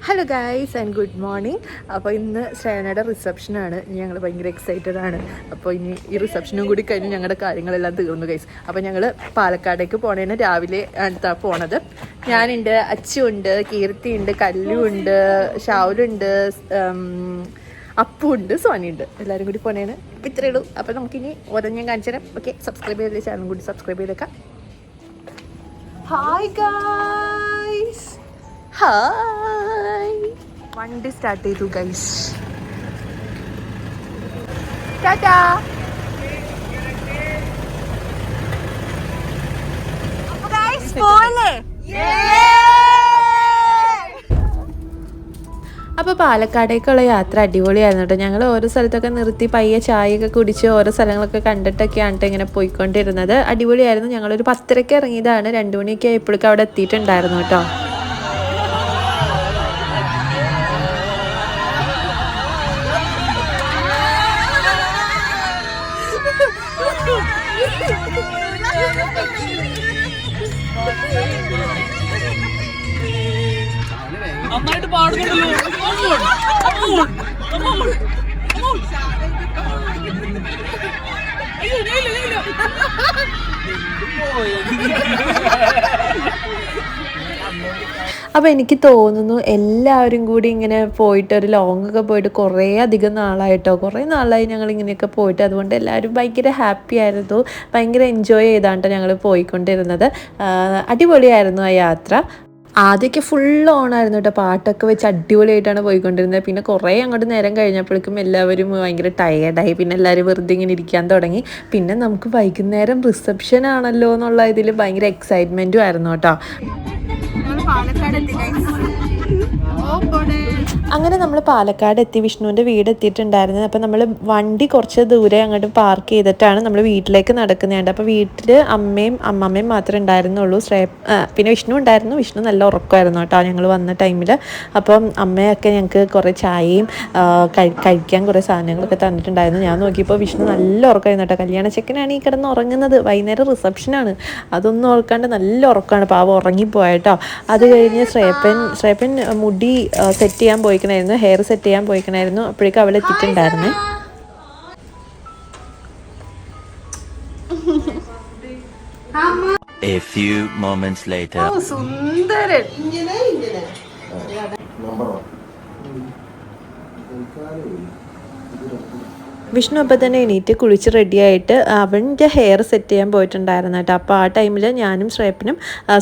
Hello guys and good morning. അപ്പോൾ ഇന്ന് ശ്രേയനയുടെ റിസപ്ഷനാണ്. ഞങ്ങൾ ഭയങ്കര എക്സൈറ്റഡ് ആണ്. അപ്പോൾ ഇനി ഈ റിസപ്ഷനും കൂടി കഴിഞ്ഞ് ഞങ്ങളുടെ കാര്യങ്ങളെല്ലാം തീർന്നു ഗൈസ്. അപ്പോൾ ഞങ്ങൾ പാലക്കാടേക്ക് പോണേന് രാവിലെ അടുത്താ പോണത്. ഞാനുണ്ട്, അച്ചുണ്ട്, കീർത്തിയുണ്ട്, കല്ലുണ്ട്, ഷാവുലുണ്ട്, അപ്പുണ്ട്, സോനിയുണ്ട്. എല്ലാവരും കൂടി പോണേന് അപ്പോൾ ഇത്രയേ ഉള്ളൂ. അപ്പോൾ നമുക്കിനി ഓരോ ഞാൻ കാണിച്ചു തരാം. ഓക്കെ, സബ്സ്ക്രൈബ് ചെയ്തേ, ചാനൽ കൂടി സബ്സ്ക്രൈബ് ചെയ്തേക്കാം. Hi guys, hi. വണ്ടി സ്റ്റാർട്ട് ചെയ്തു ഗൈസ്. ടാറ്റാ. അപ്പോൾ ഗൈസ് പോവല്ലേ? അപ്പോൾ പാലക്കാടേക്കുള്ള യാത്ര അടിപൊളിയായിരുന്നു കേട്ടോ. ഞങ്ങൾ ഓരോ സ്ഥലത്തൊക്കെ നിർത്തി പയ്യെ ചായയൊക്കെ കുടിച്ച് ഓരോ സ്ഥലങ്ങളൊക്കെ കണ്ടിട്ടൊക്കെയാണ് കേട്ടോ ഇങ്ങനെ പോയിക്കൊണ്ടിരുന്നത്. അടിപൊളിയായിരുന്നു. ഞങ്ങളൊരു 10:30 ഇറങ്ങിയതാണ്. 2 മണിയൊക്കെ ആയപ്പോഴേക്കും അവിടെ എത്തിയിട്ടുണ്ടായിരുന്നു കേട്ടോ. നന്നായിട്ട് പാടുന്നുണ്ടല്ലോ. അപ്പോൾ എനിക്ക് തോന്നുന്നു എല്ലാവരും കൂടി ഇങ്ങനെ പോയിട്ട് ഒരു ലോങ്ങൊക്കെ പോയിട്ട് കുറേ അധികം നാളായിട്ടോ. കുറേ നാളായി ഞങ്ങൾ ഇങ്ങനെയൊക്കെ പോയിട്ട്. അതുകൊണ്ട് എല്ലാവരും ഭയങ്കര ഹാപ്പി ആയിരുന്നു, ഭയങ്കര എൻജോയ് ചെയ്താണ്ട് ഞങ്ങൾ പോയിക്കൊണ്ടിരുന്നത്. അടിപൊളിയായിരുന്നു ആ യാത്ര. ആദ്യമൊക്കെ ഫുൾ ഓണായിരുന്നു കേട്ടോ. പാട്ടൊക്കെ വെച്ച് അടിപൊളിയായിട്ടാണ് പോയിക്കൊണ്ടിരുന്നത്. പിന്നെ കുറേ അങ്ങോട്ട് നേരം കഴിഞ്ഞപ്പോഴേക്കും എല്ലാവരും ഭയങ്കര ടയേർഡായി. പിന്നെ എല്ലാവരും വെറുതെ ഇങ്ങനെ ഇരിക്കാൻ തുടങ്ങി. പിന്നെ നമുക്ക് വൈകുന്നേരം റിസപ്ഷൻ ആണല്ലോ എന്നുള്ള ഇതിൽ ഭയങ്കര എക്സൈറ്റ്മെൻറ്റും ആയിരുന്നു കേട്ടോ. അങ്ങനെ നമ്മൾ പാലക്കാട് എത്തി. വിഷ്ണുവിൻ്റെ വീട് എത്തിയിട്ടുണ്ടായിരുന്നത്. അപ്പോൾ നമ്മൾ വണ്ടി കുറച്ച് ദൂരെ അങ്ങോട്ട് പാർക്ക് ചെയ്തിട്ടാണ് നമ്മൾ വീട്ടിലേക്ക് നടക്കുന്നതുണ്ട്. അപ്പോൾ വീട്ടിൽ അമ്മയും അമ്മമ്മയും മാത്രമേ ഉണ്ടായിരുന്നുള്ളൂ. പിന്നെ വിഷ്ണു ഉണ്ടായിരുന്നു. വിഷ്ണു നല്ല ഉറക്കമായിരുന്നു കേട്ടോ ഞങ്ങൾ വന്ന ടൈമിൽ. അപ്പം അമ്മയൊക്കെ ഞങ്ങൾക്ക് കുറേ ചായയും കഴിക്കാൻ കുറേ സാധനങ്ങളൊക്കെ തന്നിട്ടുണ്ടായിരുന്നു. ഞാൻ നോക്കിയപ്പോൾ വിഷ്ണു നല്ല ഉറക്കമായിരുന്നു കേട്ടോ. കല്യാണ ചെക്കനാണ് ഈ കിടന്ന് ഉറങ്ങുന്നത്. വൈകുന്നേരം റിസപ്ഷനാണ്. അതൊന്നും ഓർക്കാണ്ട് നല്ല ഉറക്കമാണ്. പാവം ഉറങ്ങിപ്പോയിട്ടോ. അത് കഴിഞ്ഞ് ശ്രേപ്പൻ മുടി സെറ്റ് ചെയ്യാൻ പോയിക്കണായിരുന്നു, ഹെയർ സെറ്റ് ചെയ്യാൻ പോയിക്കണായിരുന്നു. അപ്പോഴേക്കും അവൾ എത്തിയിട്ടുണ്ടായിരുന്നു. A few moments later. സുന്ദരൻ. വിഷ്ണു അപ്പം തന്നെ എണീറ്റ് കുളിച്ച് റെഡിയായിട്ട് അവൻ്റെ ഹെയർ സെറ്റ് ചെയ്യാൻ പോയിട്ടുണ്ടായിരുന്നു കേട്ടോ. അപ്പോൾ ആ ടൈമിൽ ഞാനും ശ്രേപ്പനും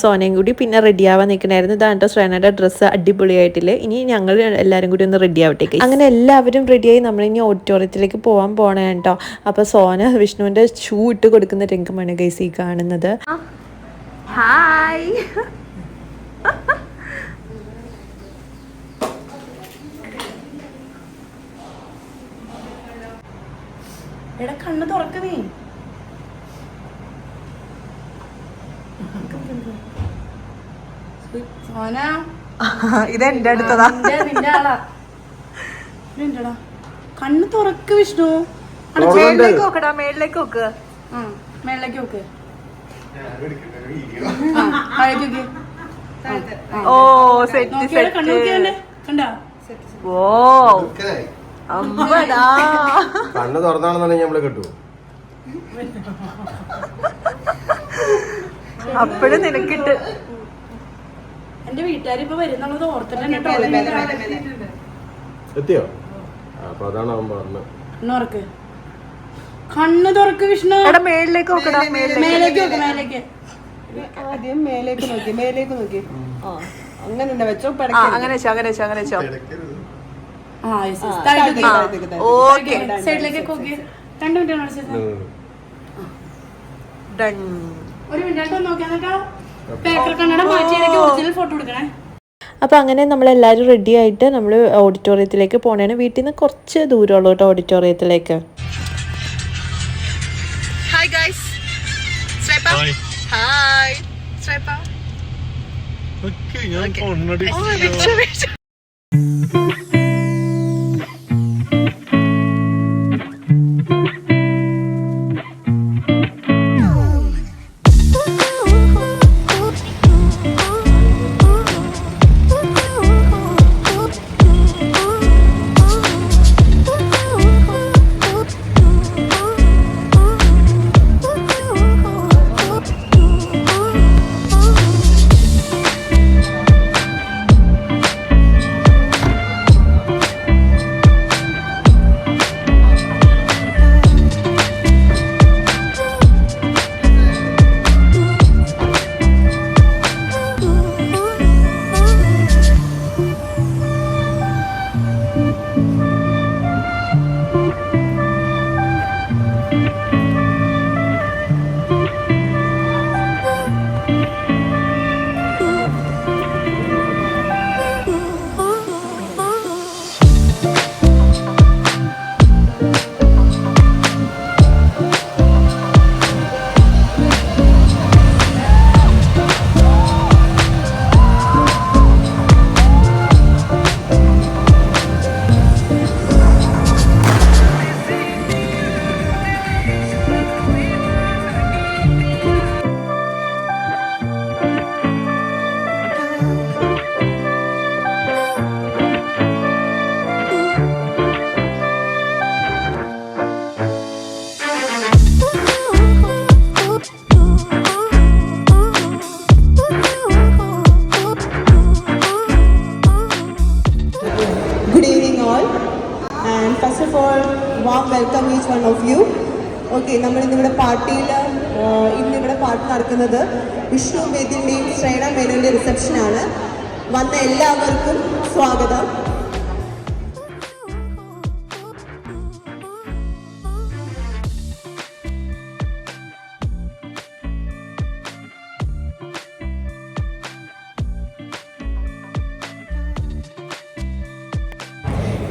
സോനയും കൂടി പിന്നെ റെഡിയാവാൻ നിൽക്കണമായിരുന്നു. ഇതാണ് കേട്ടോ ശ്രേനയുടെ ഡ്രസ്സ്. അടിപൊളിയായിട്ടില്ലേ. ഇനി ഞങ്ങൾ എല്ലാവരും കൂടി ഒന്ന് റെഡി ആവട്ടേക്ക്. അങ്ങനെ എല്ലാവരും റെഡിയായി നമ്മളിനി ഓഡിറ്റോറിയത്തിലേക്ക് പോകാൻ പോകണേ കേട്ടോ. അപ്പോൾ സോന വിഷ്ണുവിൻ്റെ ഷൂ ഇട്ട് കൊടുക്കുന്ന രംഗമാണ് ഗൈസ് ഈ കാണുന്നത്. ഹായ്. എടാ കണ്ണ് തുറക്ക് നീ. സോന ഇതെന്റെ അടുത്തതാ. നിന്റെ ആളാ. എന്റെടാ കണ്ണ് തുറക്ക് വിഷ്ണു. മേളിലേക്ക് നോക്കടാ, മേളിലേക്ക് നോക്ക്. മേളിലേക്ക് നോക്ക്. ഓ സെറ്റ് കണ്ടാ. ഓ അമ്പടാ. കണ്ണ് തുറന്നാണെന്നുണ്ടെങ്കിൽ നമ്മള് കിട്ടൂ. അപ്പഴും നിനക്കിട്ട് എന്റെ വീട്ടുകാരിപ്പോ വരുന്നുള്ളത് ഓർത്തിട്ട് എത്തിയോ? അപ്പൊ അതാണ് അവൻ പറഞ്ഞത്. കണ്ണ് തുറക്ക് വിഷ്ണു. മേളിലേക്ക് നോക്കടാ. മേലേക്ക് നോക്ക്. മേലേക്ക് ആദ്യം മേലേക്ക് നോക്കി, മേലേക്ക് നോക്കി. അങ്ങനെ വെച്ചോ. അങ്ങനെ വെച്ചോ, അങ്ങനെ വെച്ചോ, അങ്ങനെ വെച്ചോ. സൈഡിലേക്ക് നോക്കി. 2 മിനിറ്റ് ഡൺ. ഒരു മിനിറ്റ് നോക്കിയാ പേപ്പർ കണ്ണട മാറ്റി ഒറിജിനൽ ഫോട്ടോ എടുക്കണേ. അപ്പോൾ അങ്ങനെ നമ്മളെല്ലാവരും റെഡി ആയിട്ട് നമ്മൾ ഓഡിറ്റോറിയത്തിലേക്ക് പോകണേണ്. വീട്ടിൽ നിന്ന് കുറച്ച് ദൂരമുള്ളൂ കേട്ടോ ഓഡിറ്റോറിയത്തിലേക്ക്. Hi guys. Hi. First of all warm welcome each one of you. Okay, നമ്മളിന്നിവിടെ പാർട്ടിയിൽ ഇന്നിവിടെ പാർട്ടി നടക്കുന്നത് വിഷ്ണു മേദിൻ്റെയും ശ്രേണ മേനോൻ്റെ റിസപ്ഷനാണ്. വന്ന എല്ലാവർക്കും സ്വാഗതം.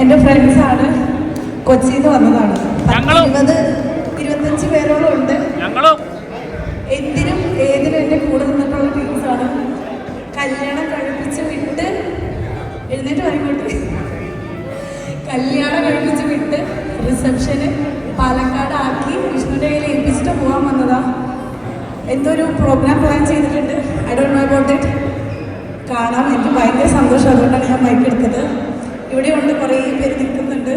എൻ്റെ ഫ്രണ്ട്സാണ്, കൊച്ചിയിൽ നിന്ന് വന്നതാണ്. 20-25 പേരോളം ഉണ്ട്. എന്തിനും ഏതിനും എൻ്റെ കൂടെ നിന്നിട്ടുള്ള ടീംസാണ്. കല്യാണം കഴിപ്പിച്ച് വിട്ട് എഴുന്നേറ്റ് പറയുമ്പോട്ട് കല്യാണം കഴിപ്പിച്ച് വിട്ട് റിസപ്ഷന് പാലക്കാട് ആക്കി വിഷ്ണുവിൻ്റെ കയ്യിൽ ഏൽപ്പിച്ചിട്ട് പോകാൻ വന്നതാ. എന്തോ ഒരു പ്രോഗ്രാം പ്ലാൻ ചെയ്തിട്ടുണ്ട്. I don't know about it. കാണാം, എനിക്ക് ഭയങ്കര സന്തോഷം. അതുകൊണ്ടാണ് ഞാൻ ബൈക്ക് എടുത്തത്. ഇവിടെ ഉണ്ട്, കുറേ പേര് നിൽക്കുന്നുണ്ട്.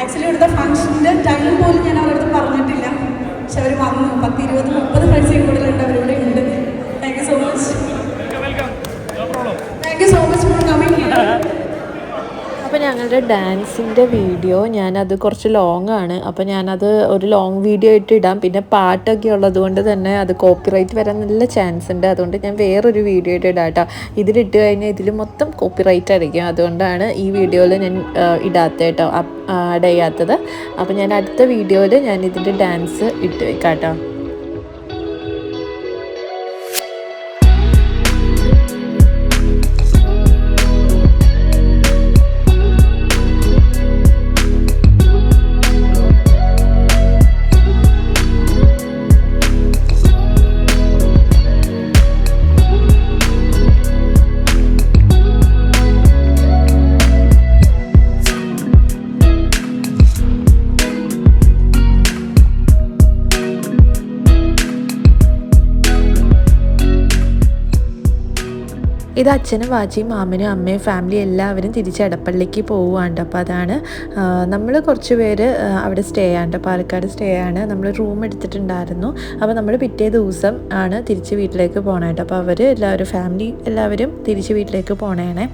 ആക്ച്വലി ഇവിടുത്തെ ഫംഗ്ഷൻ്റെ ടൈം പോലും ഞാൻ അവരടുത്ത് പറഞ്ഞിട്ടില്ല. പക്ഷെ അവർ വന്നു. 10-20-30 ഫ്രണ്ട്സിൽ കൂടുതലുണ്ട് അവരിവിടെ ഉണ്ട്. Thank you so much. Thank you so much for coming here. അപ്പോൾ ഞങ്ങളുടെ ഡാൻസിൻ്റെ വീഡിയോ ഞാനത് കുറച്ച് ലോങ് ആണ്. അപ്പോൾ ഞാനത് ഒരു ലോങ് വീഡിയോ ആയിട്ട് ഇടാം. പിന്നെ പാട്ടൊക്കെ ഉള്ളത് കൊണ്ട് തന്നെ അത് കോപ്പിറൈറ്റ് വരാൻ നല്ല ചാൻസ് ഉണ്ട്. അതുകൊണ്ട് ഞാൻ വേറൊരു വീഡിയോ ആയിട്ട് ഇടാം കേട്ടോ. ഇതിലിട്ട് കഴിഞ്ഞാൽ ഇതിൽ മൊത്തം കോപ്പിറൈറ്റ് ആയിരിക്കും. അതുകൊണ്ടാണ് ഈ വീഡിയോയിൽ ഞാൻ ഇടാത്ത കേട്ടോ, ആഡ് ചെയ്യാത്തത്. അപ്പോൾ ഞാൻ അടുത്ത വീഡിയോയിൽ ഞാൻ ഇതിൻ്റെ ഡാൻസ് ഇട്ട് വെക്കാം കേട്ടോ. ഇത് അച്ഛനും വാച്ചിയും മാമനും അമ്മയും ഫാമിലി എല്ലാവരും തിരിച്ച് എടപ്പള്ളിക്ക് പോവുകയാണ്. അപ്പോൾ അതാണ് നമ്മൾ കുറച്ച് പേര് അവിടെ സ്റ്റേ ആണ്, പാലക്കാട് സ്റ്റേ ആണ്. നമ്മൾ റൂം എടുത്തിട്ടുണ്ടായിരുന്നു. അപ്പോൾ നമ്മൾ പിറ്റേ ദിവസം ആണ് തിരിച്ച് വീട്ടിലേക്ക് പോകണേട്ടോ. അപ്പോൾ അവർ എല്ലാവരും ഫാമിലി എല്ലാവരും തിരിച്ച് വീട്ടിലേക്ക് പോണേണേ.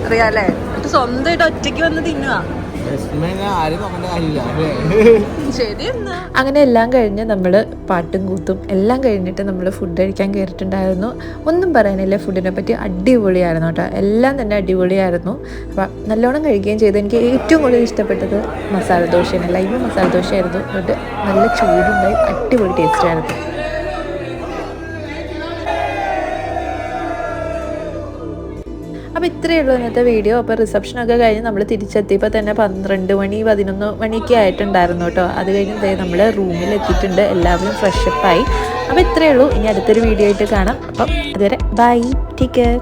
അറിയാലേ, സ്വന്തമായിട്ട് ഒറ്റയ്ക്ക് വന്ന് തിന്നുക. അങ്ങനെ എല്ലാം കഴിഞ്ഞ് നമ്മൾ പാട്ടും കൂത്തും എല്ലാം കഴിഞ്ഞിട്ട് നമ്മൾ ഫുഡ് കഴിക്കാൻ കയറിയിട്ടുണ്ടായിരുന്നു. ഒന്നും പറയാനില്ല, ഫുഡിനെ പറ്റി അടിപൊളിയായിരുന്നു കേട്ടോ. എല്ലാം തന്നെ അടിപൊളിയായിരുന്നു. അപ്പം നല്ലോണം കഴിക്കുകയും ചെയ്തു. എനിക്ക് ഏറ്റവും കൂടുതൽ ഇഷ്ടപ്പെട്ടത് മസാല ദോശയാണ്. ലൈവ് മസാല ദോശയായിരുന്നു. എന്നിട്ട് നല്ല ചൂടുണ്ടായി, അടിപൊളി ടേസ്റ്റായിരുന്നു. അപ്പോൾ ഇത്രയേ ഉള്ളൂ ഇന്നത്തെ വീഡിയോ. അപ്പോൾ റിസപ്ഷനൊക്കെ കഴിഞ്ഞ് നമ്മൾ തിരിച്ചെത്തിയപ്പോൾ തന്നെ 12 മണി 11 മണിയൊക്കെ ആയിട്ടുണ്ടായിരുന്നു കേട്ടോ. അത് കഴിഞ്ഞ് നമ്മൾ റൂമിലെത്തിയിട്ടുണ്ട്, എല്ലാവരും ഫ്രഷപ്പായി. അപ്പോൾ ഇത്രയേ ഉള്ളൂ. ഇനി അടുത്തൊരു വീഡിയോ ആയിട്ട് കാണാം. അപ്പം അതുവരെ ബൈ, ടേക്ക് കെയർ.